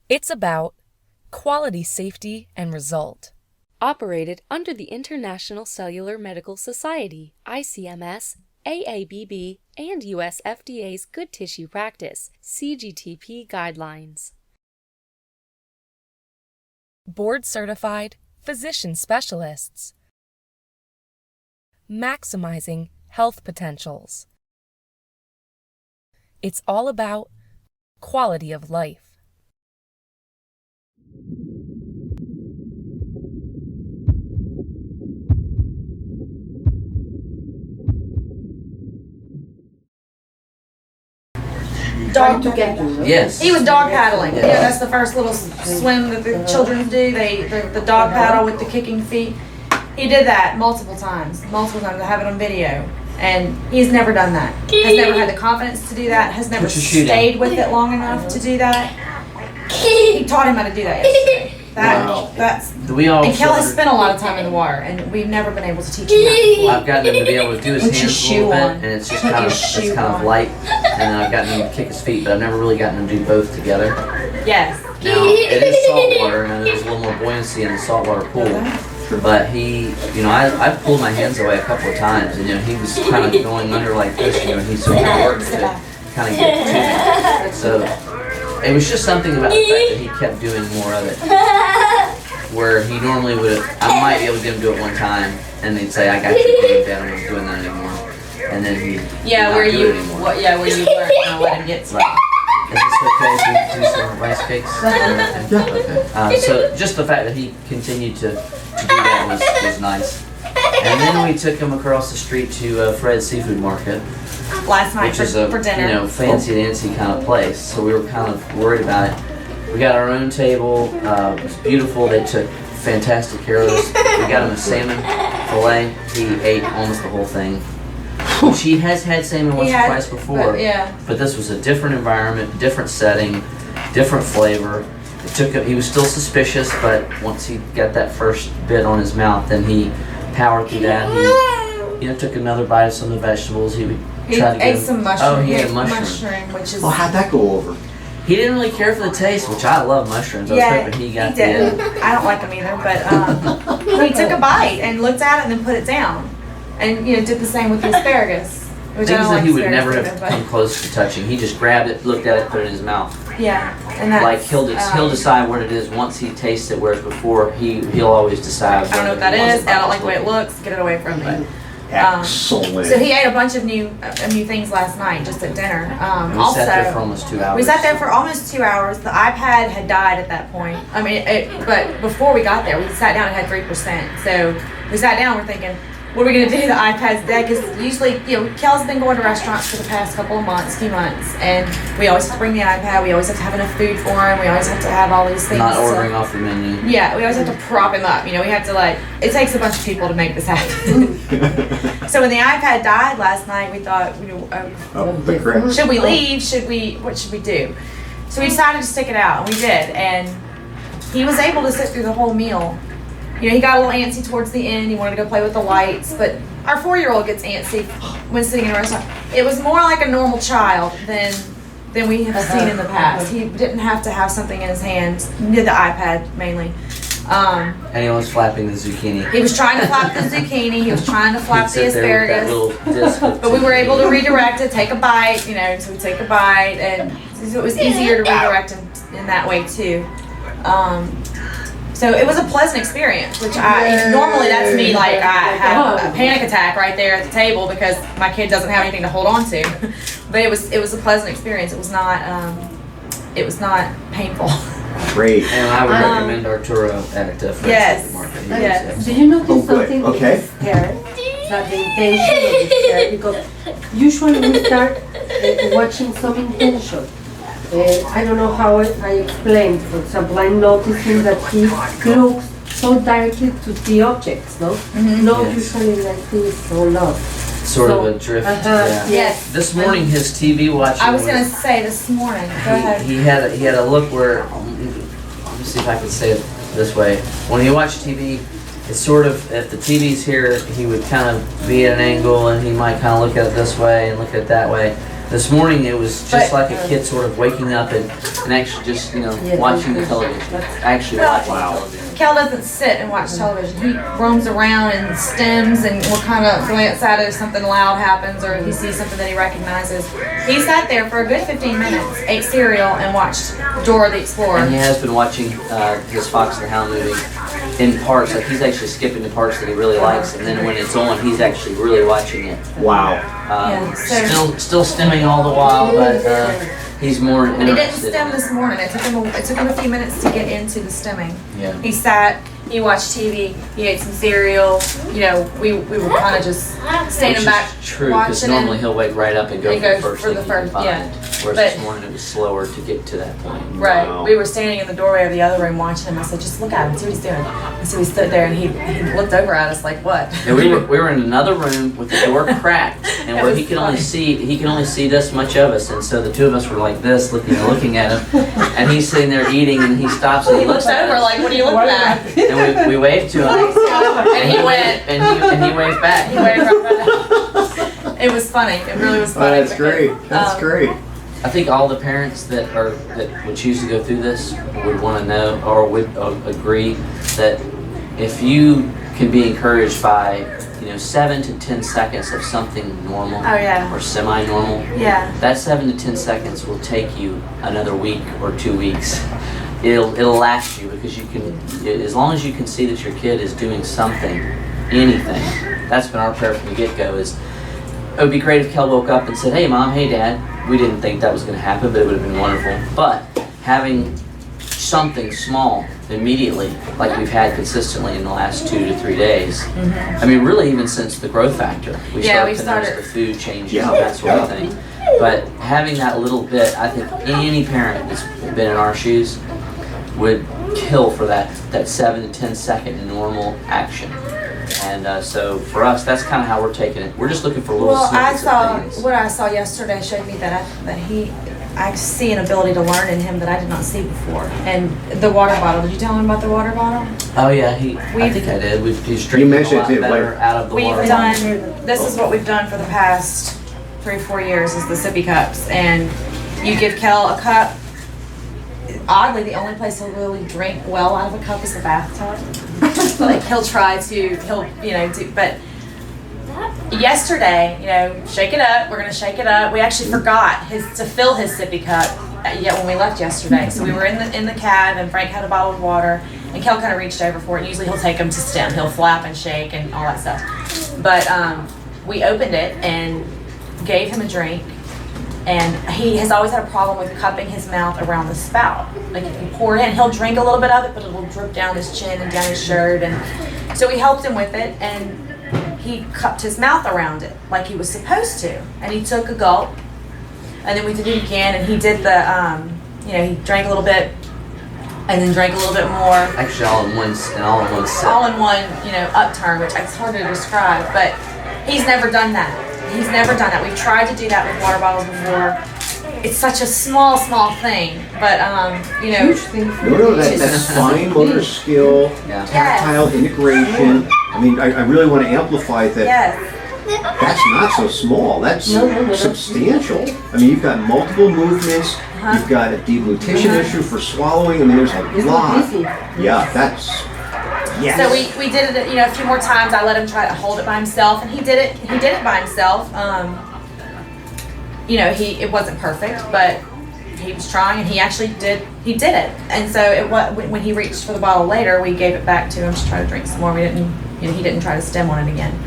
It's about quality, safety, and result. Operated under the International Cellular Medical Society, ICMS, AABB, and US FDA's Good Tissue Practice, CGTP guidelines. Board-certified physician specialists. Maximizing health potentials. It's all about quality of life. Dog together. Yes. He was dog paddling. Yeah. Yeah, that's the first little swim that the children do. The dog paddle with the kicking feet. He did that multiple times. I have it on video. And he's never done that. Has never had the confidence to do that. Has never stayed with it long enough to do that. He taught him how to do that yesterday. And Kell has spent a lot of time in the water, and we've never been able to teach him that before. I've gotten him to be able to do his hands a little bit, and it's just kind of light. And then I've gotten him to kick his feet, but I've never really gotten him to do both together. Yes. Now, it is salt water, and there's a little more buoyancy in the saltwater pool. But he, I've pulled my hands away a couple of times, and he was kind of going under like this, and he's so worked to kind of get to me. So it was just something about the fact that he kept doing more of it. Where he normally would have, I might be able to get him to do it one time, and they'd say, I got you, Dad, I'm not doing that anymore. And then he'd not do it anymore. Where you weren't gonna let him get right. Is this okay if we do some rice cakes? Yeah. Okay. So just the fact that he continued to do that was nice. And then we took him across the street to Fred's Seafood Market. Last night which is a for dinner. fancy kind of place. So we were kind of worried about it. We got our own table. It was beautiful. They took fantastic care of us. We got him a salmon fillet. He ate almost the whole thing. Which he has had salmon once or twice before. But this was a different environment, different setting, different flavor. It took him, he was still suspicious, but once he got that first bit on his mouth, then he powered through that. He took another bite of some of the vegetables. He ate some mushroom. Oh, he ate a mushroom. Which is. Well, how'd that go over? He didn't really care for the taste, which I love mushrooms. I was hoping he got didn't. I don't like them either, but he took a bite and looked at it and then put it down, and did the same with the asparagus. Which Things I don't that like he would never asparagus have either, come close to touching. He just grabbed it, looked at it, put it in his mouth. Yeah, and that's, like he'll decide what it is once he tastes it, whereas before he'll always decide. I don't know what that is. I don't like the way it looks. Get it away from me. Excellent. So he ate a bunch of new things last night just at dinner. We sat there for almost 2 hours. We sat there for almost 2 hours. The iPad had died at that point. I mean, but before we got there, we sat down and had 3%. So we sat down. We're thinking, what are we gonna do? The iPad's dead because usually, Kell's been going to restaurants for the past few months, and we always have to bring the iPad. We always have to have enough food for him. We always have to have all these things. Not ordering off the menu. Yeah, we always have to prop him up. We have to it takes a bunch of people to make this happen. So when the iPad died last night, we thought, should we leave? What should we do? So we decided to stick it out, and we did. And he was able to sit through the whole meal. He got a little antsy towards the end. He wanted to go play with the lights, but our 4-year-old gets antsy when sitting in a restaurant. It was more like a normal child than we have seen in the past. He didn't have to have something in his hands, near the iPad mainly. And he was flapping the zucchini. He was trying to flap the zucchini. He was trying to flap the asparagus. But we were able to redirect it, take a bite, so we take a bite, and so it was easier to redirect him in that way too. So it was a pleasant experience, which normally that's me, like I have a panic attack right there at the table because my kid doesn't have anything to hold on to. But it was a pleasant experience. It was not painful. Great. And I would recommend Arturo at Fred's Market. Yes. Do you notice something with Okay. this hair? That the intention of this hair, because usually we start watching some intention. I don't know how I explained. For example, I'm noticing that he looks so directly to the objects, no? Not usually like this or not. Sort of a drift. Yeah. Yes. This morning, his TV watching. I was gonna say this morning. Go ahead. He had a look where. Let me see if I can say it this way. When he watched TV, it's sort of, if the TV's here, he would kind of be at an angle and he might kind of look at it this way and look at it that way. This morning it was just But- like a kid sort of waking up and actually just, Yeah, watching the television. Actually watching the television. Cal doesn't sit and watch television. He roams around and stems and will kind of glance at it if something loud happens or if he sees something that he recognizes. He sat there for a good 15 minutes, ate cereal, and watched Dora the Explorer. And he has been watching his Fox and the Hound movie in parts. Like he's actually skipping the parts that he really likes, and then when it's on, he's actually really watching it. Wow. Yeah, so- Still stemming all the while, but he's more He didn't interested. stem this morning. It took him a few minutes to get into the stemming. Yeah. He sat, he watched TV, he ate some cereal. We were kind of just standing Which back is true, because watching normally it. he'll wake right up and go And for the go first for thing the he can first- find. yeah. Whereas But- this morning it was slower to get to that point. Right. Wow. We were standing in the doorway of the other room watching him. I said, just look at him, see what he's doing. And so we stood there and he looked over at us like, what? And we were in another room with the door cracked, and That where was he can only funny. see this much of us, and so the two of us were like this, looking at him, and he's sitting there eating, and he stops and He looks at over us. like, what are you looking at? And we waved to him, And he went. and he waved back. He waved right back. It was funny. It really was Oh, funny. that's great. That's great. I think all the parents that would choose to go through this would want to know or would agree that if you can be encouraged by 7 to 10 seconds of something normal Oh, yeah. or semi-normal, Yeah. that 7 to 10 seconds will take you another week or 2 weeks. It'll last you because you can, as long as you can see that your kid is doing something, anything. That's been our prayer from the get-go. Is it would be great if Kell woke up and said, "Hey, Mom, hey, Dad." We didn't think that was going to happen, but it would have been wonderful. But having something small immediately, like we've had consistently in the last 2 to 3 days. I mean, really, even since the growth factor, we Yeah, started to we notice started- the food changes Yeah. and that sort of thing. But having that little bit, I think any parent that's been in our shoes would kill for that 7 to 10 second normal action. And so for us, that's kind of how we're taking it. We're just looking for little Well, snippets of things. what I saw yesterday showed me that I see an ability to learn in him that I did not see before. And the water bottle. Did you tell him about the water bottle? Oh yeah, I We've- think I did. He's drinking mentioned a lot it, better like- out of the water. We've done, this is what we've done for the past 3 or 4 years is the sippy cups. And you give Kell a cup. Oddly, the only place he'll really drink well out of a cup is the bathtub. Like he'll do, but yesterday, shake it up. We're gonna shake it up. We actually forgot to fill his sippy cup yet when we left yesterday. So we were in the cab and Frank had a bottle of water and Kell kind of reached over for it. And usually he'll take him to stem. He'll flap and shake and all that stuff. But we opened it and gave him a drink. And he has always had a problem with cupping his mouth around the spout. Like if you pour it in, he'll drink a little bit of it, but it'll drip down his chin and down his shirt. And so we helped him with it, and he cupped his mouth around it like he was supposed to. And he took a gulp, and then we did it again, and he did he drank a little bit, and then drank a little bit more. Actually, all in one sip. All in one, upturn, which it's hard to describe, but he's never done that. He's never done that. We've tried to do that with water bottles before. It's such a small thing, but Huge thing. No, that's fine motor skill, Yeah. tactile integration. I mean, I really want to amplify that. yes. That's not so small. That's No, that's- substantial. I mean, you've got multiple movements. You've got a deglutition issue for swallowing. I mean, there's a It's lot. not easy. Yeah, that's. Yes. So we did it, a few more times. I let him try to hold it by himself, and he did it. He did it by himself. It wasn't perfect, but he was trying, and he actually did. He did it, and so when he reached for the bottle later, we gave it back to him to try to drink some more. We didn't, he didn't try to stem on it again.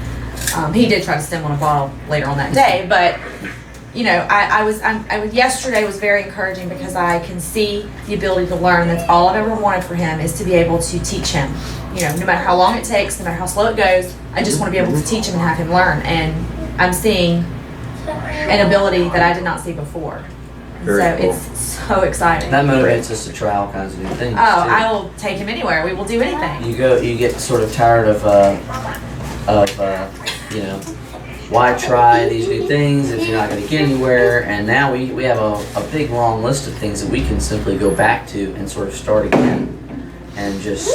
He did try to stem on a bottle later on that day, but. Yesterday was very encouraging because I can see the ability to learn. That's all I've ever wanted for him is to be able to teach him. No matter how long it takes, no matter how slow it goes, I just want to be able to teach him and have him learn. And I'm seeing an ability that I did not see before. Very So cool. it's so exciting. That motivates us to try all kinds of new things. Oh, too. I will take him anywhere. We will do anything. You get sort of tired of why try these new things if you're not going to get anywhere? And now we have a big long list of things that we can simply go back to and sort of start again and just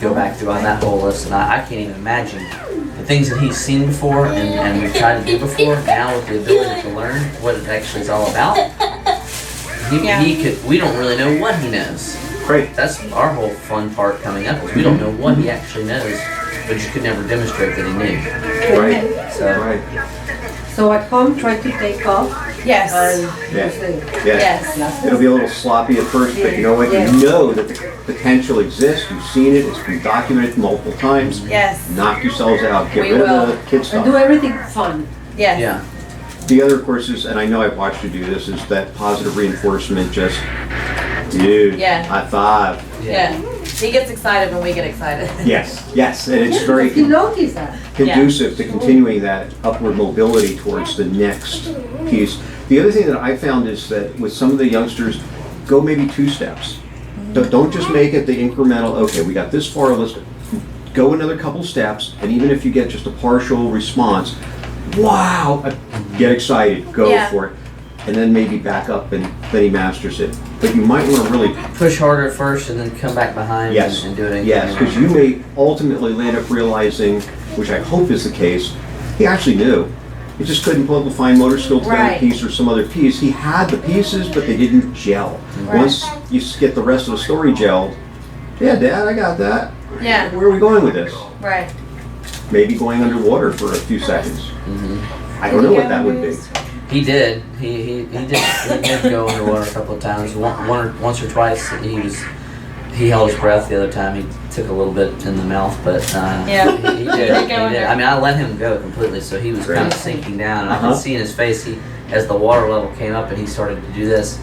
go back through on that whole list. And I can't even imagine the things that he's seen before and we've tried to do before, now with the ability to learn what it actually is all about, we don't really know what he knows. Great. That's our whole fun part coming up, is we don't know what he actually knows, but you could never demonstrate that he knew. Right. So, Right. So at home, try to take off. Yes. And Yeah. use the- Yes. It'll be a little sloppy at first, but you know what? Yeah. You know that the potential exists. You've seen it. It's been documented multiple times. Yes. Knock yourselves out. Get We rid of will. the kid And do stuff. everything fun. Yes. yeah. The other, of course, is, and I know I've watched you do this, is that positive reinforcement. Just, dude, Yeah. high five. Yeah. He gets excited when we get excited. Yes, yes, and it's Yeah, very because you notice that. conducive to continuing that upward mobility towards the next piece. The other thing that I found is that with some of the youngsters, go maybe 2 steps. Don't just make it the incremental, okay, we got this far, let's go another couple steps, and even if you get just a partial response, wow, get excited, go Yeah. for it. And then maybe back up and then he masters it. But you might want to really, Push harder at first and then come back behind yes, and do it again. yes, because you may ultimately land up realizing, which I hope is the case, he actually knew. He just couldn't put the fine motor skill to that Right. piece or some other piece. He had the pieces, but they didn't gel. Right. Once you get the rest of the story gelled, yeah, Dad, I got that. Yeah. Where are we going with this? Right. Maybe going underwater for a few seconds. I don't know what that would be. He did. He did go underwater a couple of times. Once or twice he held his breath. The other time he took a little bit in the mouth, but Yeah. he did. He He did go did. under. I mean, I let him go completely, so he was kind of Great. sinking down, and I Uh-huh. could see in his face as the water level came up and he started to do this.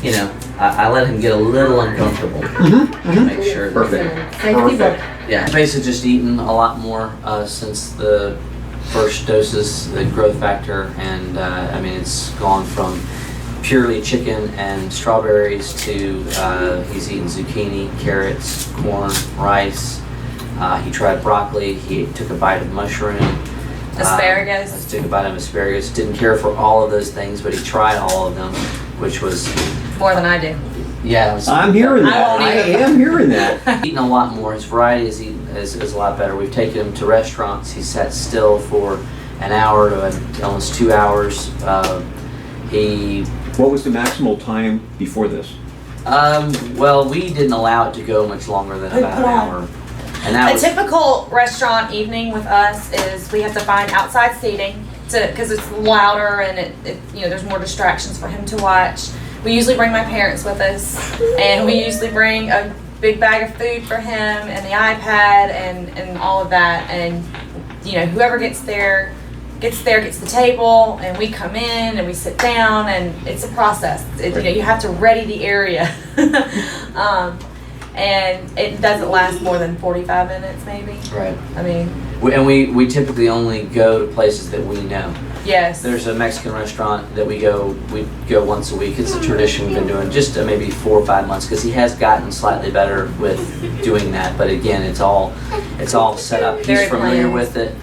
You know, I let him get a little uncomfortable to make sure. That, Perfect. Safety, but Perfect. yeah, basically just eaten a lot more since the first doses, the growth factor, and I mean it's gone from purely chicken and strawberries to he's eaten zucchini, carrots, corn, rice. He tried broccoli. He took a bite of mushroom. Asparagus. Took a bite of asparagus. Didn't care for all of those things, but he tried all of them, which was More than I do. yeah. It was, I'm hearing I that. won't I either. am hearing that. eating a lot more. His variety is a lot better. We've taken him to restaurants. He sat still for an hour to almost 2 hours. What was the maximal time before this? Well, we didn't allow it to go much longer than about an hour. And that A was, typical restaurant evening with us is we have to find outside seating because it's louder and it there's more distractions for him to watch. We usually bring my parents with us, and we usually bring a big bag of food for him and the iPad and all of that. And whoever gets there gets the table, and we come in and we sit down, and it's a process. You have to ready the area. And it doesn't last more than 45 minutes, maybe. right. I mean, We typically only go to places that we know. yes. There's a Mexican restaurant that we go once a week. It's a tradition we've been doing just maybe 4 or 5 months, because he has gotten slightly better with doing that. But again, it's all set up. He's Very familiar planned. with it.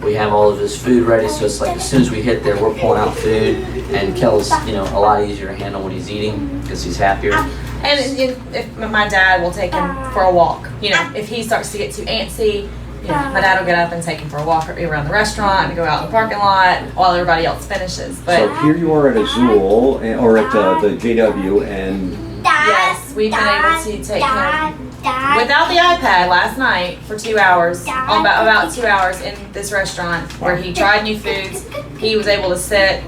We have all of his food ready, so it's like as soon as we hit there, we're pulling out food. And Kell's a lot easier to handle when he's eating because he's happier. And if my dad will take him for a walk. If he starts to get too antsy, my dad will get up and take him for a walk around the restaurant and go out in the parking lot while everybody else finishes. So But here you are at Azul, or at the JW, and yes, we've been able to take him without the iPad last night for 2 hours, about 2 hours in this restaurant where he tried new foods. He was able to sit.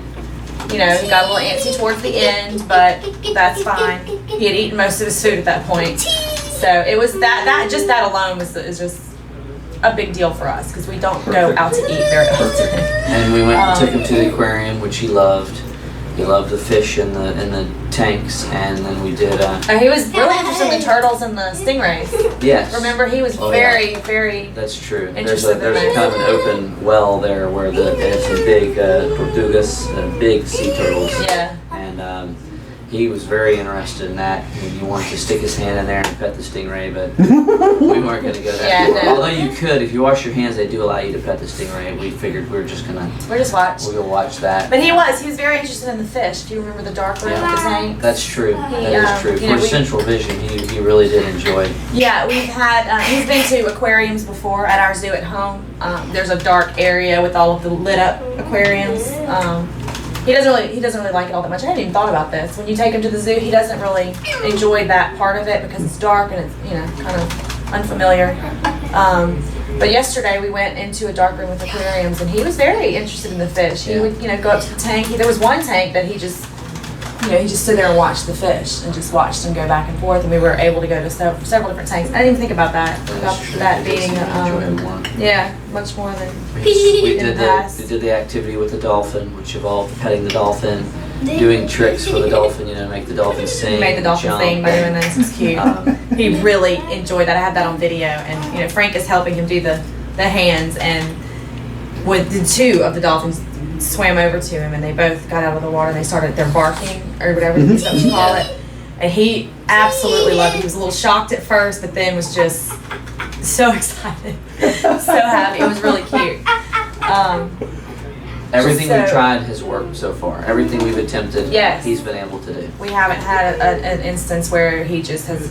He got a little antsy towards the end, but that's fine. He had eaten most of his food at that point. So it was that alone is just a big deal for us because we don't go out to eat very often. And we went and took him to the aquarium, which he loved. He loved the fish in the tanks, and then we did. He was really interested in the turtles and the stingrays. Yes. Remember, he was Oh, very, yeah. very. That's true. Interested in There's that. kind of an open well there where they have some big tortugas, big sea turtles. Yeah. And he was very interested in that. He wanted to stick his hand in there and pet the stingray, but we weren't going to go that far. no. Although you could, if you wash your hands, they do allow you to pet the stingray. We figured we were just going to We're just watch. we'll go watch that. But he was very interested in the fish. Do you remember the dark room with the tank? That's true. That is true. you know, For central vision, he really did enjoy. Yeah, we've had, he's been to aquariums before at our zoo at home. There's a dark area with all of the lit up aquariums. He doesn't really like it all that much. I hadn't even thought about this. When you take him to the zoo, he doesn't really enjoy that part of it because it's dark and it's, kind of unfamiliar. But yesterday we went into a dark room with aquariums and he was very interested in the fish. He would, go up to the tank. There was one tank that he just stood there and watched the fish and just watched them go back and forth. And we were able to go to several different tanks. I didn't even think about that. That being, much more than We in the did past. we did the activity with the dolphin, which involved petting the dolphin, doing tricks for the dolphin. Make the dolphin sing. He made the dolphin jump, sing by doing this. It's cute. He really enjoyed that. I had that on video, and Frank is helping him do the hands, and with the two of the dolphins swam over to him, and they both got out of the water and they started their barking or whatever you call it, and he absolutely loved it. He was a little shocked at first, but then was just so excited, so happy. It was really cute. Everything So- we've tried has worked so far. Everything we've attempted, Yes. he's been able to do. We haven't had an instance where he just has,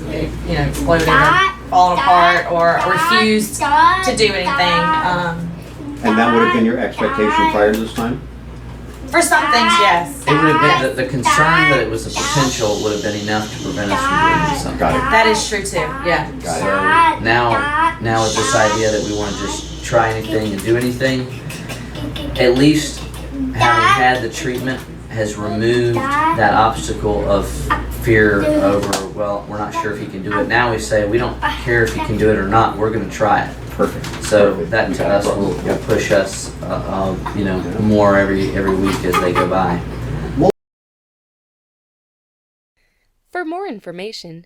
exploded or fallen apart or refused to do anything. And that would have been your expectation prior to this time? For some things, yes. It would have been the concern that it was a potential would have been enough to prevent us from doing something. Got it. That is true too. Yeah. So now with this idea that we want to just try anything and do anything, at least having had the treatment has removed that obstacle of fear over, well, we're not sure if he can do it. Now we say we don't care if he can do it or not, we're going to try it. Perfect. So that to us will push us, more every week as they go by. For more information,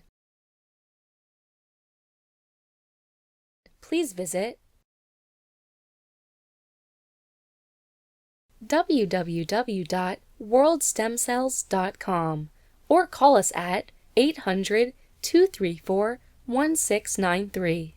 please visit www.worldstemcells.com or call us at 800-234-1693.